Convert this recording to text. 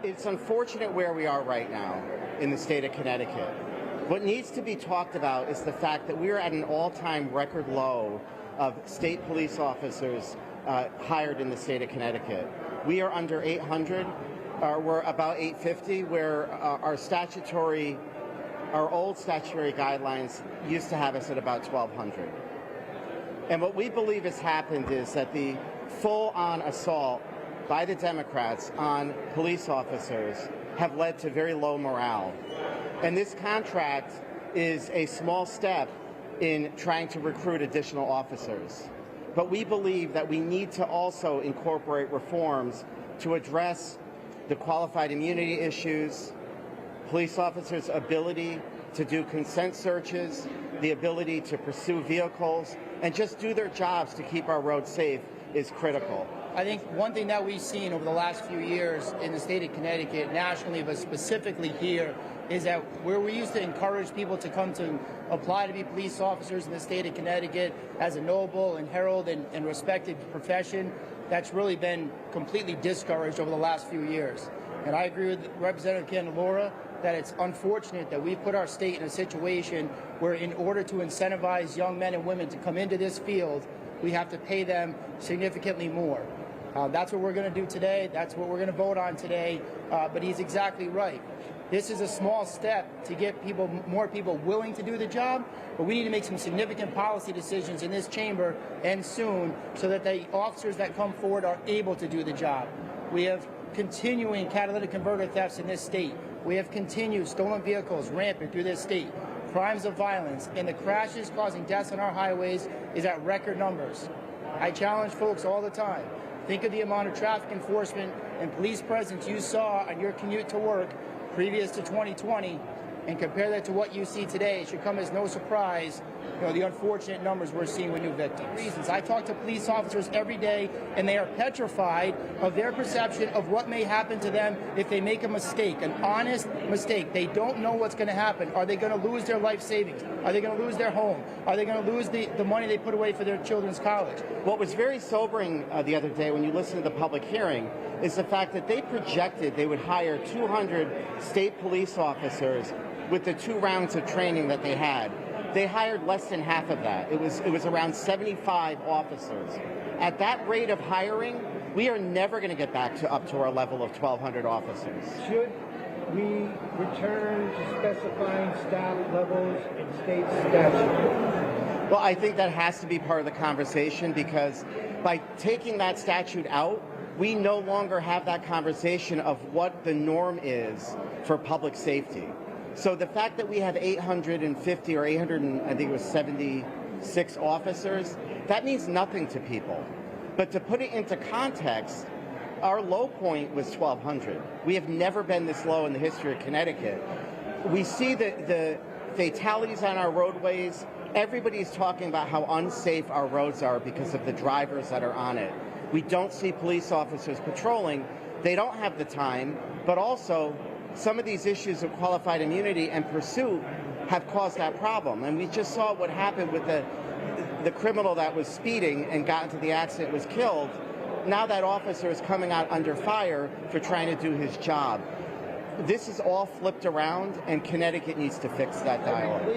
It's unfortunate where we are right now in the state of Connecticut. What needs to be talked about is the fact that we are at an all-time record low of state police officers hired in the state of Connecticut. We are under 800. We're about 850, where our old statutory guidelines used to have us at about 1,200. And what we believe has happened is that the full-on assault by the Democrats on police officers have led to very low morale. And this contract is a small step in trying to recruit additional officers. But we believe that we need to also incorporate reforms to address the qualified immunity issues, police officers' ability to do consent searches, the ability to pursue vehicles, and just do their jobs to keep our roads safe is critical. I think one thing that we've seen over the last few years in the state of Connecticut, nationally, but specifically here, is that where we used to encourage people to come to apply to be police officers in the state of Connecticut as a noble and heralded and respected profession, that's really been completely discouraged over the last few years. And I agree with Representative Candelora that it's unfortunate that we put our state in a situation where, in order to incentivize young men and women to come into this field, we have to pay them significantly more. That's what we're going to do today. That's what we're going to vote on today. But he's exactly right. This is a small step to get more people willing to do the job, but we need to make some significant policy decisions in this chamber and soon so that the officers that come forward are able to do the job. We have continuing catalytic converter thefts in this state. We have continued stolen vehicles rampant through this state, crimes of violence, and the crashes causing deaths on our highways is at record numbers. I challenge folks all the time. Think of the amount of traffic enforcement and police presence you saw on your commute to work previous to 2020, and compare that to what you see today. It should come as no surprise, the unfortunate numbers we're seeing with new victims. I talk to police officers every day, and they are petrified of their perception of what may happen to them if they make a mistake, an honest mistake. They don't know what's going to happen. Are they going to lose their life savings? Are they going to lose their home? Are they going to lose the money they put away for their children's college? What was very sobering the other day when you listened to the public hearing is the fact that they projected they would hire 200 state police officers with the 2 rounds of training that they had. They hired less than half of that. It was around 75 officers. At that rate of hiring, we are never going to get back up to our level of 1,200 officers. Should we return to specifying staff levels in state statute? Well, I think that has to be part of the conversation, because by taking that statute out, we no longer have that conversation of what the norm is for public safety. So the fact that we have 850 or 876 officers, that means nothing to people. But to put it into context, our low point was 1,200. We have never been this low in the history of Connecticut. We see the fatalities on our roadways. Everybody's talking about how unsafe our roads are because of the drivers that are on it. We don't see police officers patrolling. They don't have the time, but also some of these issues of qualified immunity and pursuit have caused that problem. And we just saw what happened with the criminal that was speeding and got into the accident, was killed. Now that officer is coming out under fire for trying to do his job. This is all flipped around, and Connecticut needs to fix that dialogue.